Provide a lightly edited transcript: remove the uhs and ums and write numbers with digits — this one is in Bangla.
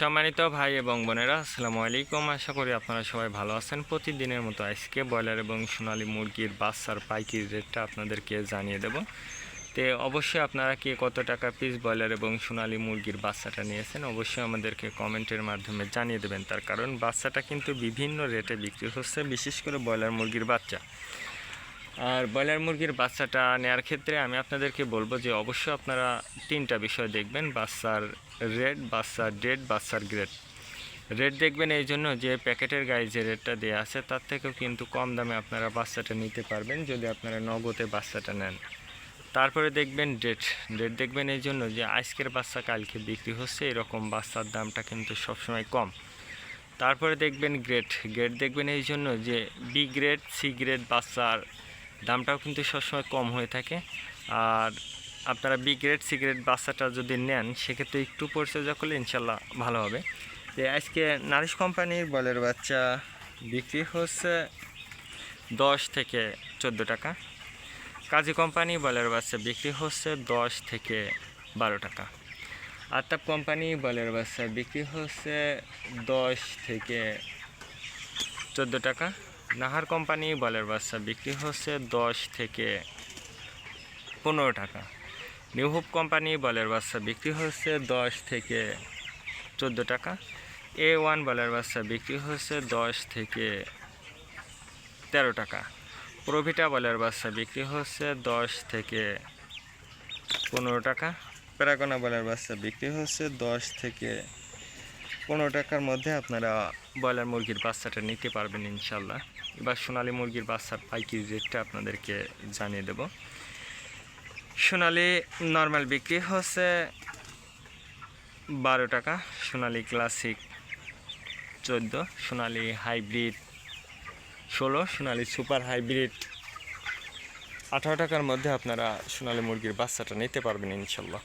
সম্মানিত ভাই এবং বোনেরা, আসসালামু আলাইকুম। আশা করি আপনারা সবাই ভালো আছেন। প্রতিদিনের মতো আজকে ব্রয়লার এবং সোনালী মুরগির বাচ্চার পাইকারি রেটটা আপনাদেরকে জানিয়ে দেব। তো অবশ্যই আপনারা কে কত টাকা পিস ব্রয়লার এবং সোনালী মুরগির বাচ্চাটা নিয়েছেন অবশ্যই আমাদেরকে কমেন্টের মাধ্যমে জানিয়ে দেবেন। তার কারণ বাচ্চাটা কিন্তু বিভিন্ন রেটে বিক্রি হচ্ছে, বিশেষ করে ব্রয়লার মুরগির বাচ্চা। আর ব্রয়লার মুরগির বাচ্চাটা নেওয়ার ক্ষেত্রে আমি আপনাদেরকে বলবো যে অবশ্যই আপনারা তিনটা বিষয় দেখবেন: বাচ্চার রেট, বাচ্চার ডেট, বাচ্চার গ্রেড। রেট দেখবেন এই জন্য যে প্যাকেটের গায়ে যে রেটটা দেওয়া আছে তার থেকেও কিন্তু কম দামে আপনারা বাচ্চাটা নিতে পারবেন যদি আপনারা নগদে বাচ্চাটা নেন। তারপরে দেখবেন ডেট। ডেট দেখবেন এই জন্য যে আজকের বাচ্চা কালকে বিক্রি হচ্ছে, এরকম বাচ্চার দামটা কিন্তু সবসময় কম। তারপরে দেখবেন গ্রেড। গ্রেড দেখবেন এই জন্য যে বি গ্রেড, সি গ্রেড বাচ্চার দামটাও কিন্তু সবসময় কম হয়ে থাকে। আর আপনারা বি গ্রেড, সি গ্রেড বাচ্চাটা যদি নেন সেক্ষেত্রে একটু পরিচর্যা করলে ইনশাল্লাহ ভালো হবে। তো আজকে নারিশ কোম্পানির ব্রয়লার বাচ্চা বিক্রি হচ্ছে 10 থেকে 14 টাকা। কাজী কোম্পানি ব্রয়লার বাচ্চা বিক্রি হচ্ছে 10 থেকে 12 টাকা। আতাপ কোম্পানি ব্রয়লার বাচ্চা বিক্রি হচ্ছে 10 থেকে 14 টাকা। নাহার কোম্পানি ব্রয়লার বাচ্চা বিক্রি হচ্ছে 10 থেকে 15 টাকা। নিউ হোপ কোম্পানি ব্রয়লার বাচ্চা বিক্রি হচ্ছে 10 থেকে 14 টাকা। A1 ব্রয়লার বাচ্চা বিক্রি হচ্ছে 10 থেকে 13 টাকা। প্রভিটা ব্রয়লার বাচ্চা বিক্রি হচ্ছে 10 থেকে 15 টাকা। প্যারাগনা ব্রয়লার বাচ্চা বিক্রি হচ্ছে 10 থেকে 15 টাকার মধ্যে আপনারা ব্রয়লার মুরগির বাচ্চাটা নিতে পারবেন ইনশাল্লাহ। এবার সোনালী মুরগির বাচ্চার পাইকারি রেটটা আপনাদেরকে জানিয়ে দেব। সোনালী নর্মাল বিক্রি হচ্ছে 12 টাকা, সোনালী ক্লাসিক 14, সোনালী হাইব্রিড 16, সোনালী সুপার হাইব্রিড 18 টাকার মধ্যে আপনারা সোনালী মুরগির বাচ্চাটা নিতে পারবেন ইনশাল্লাহ।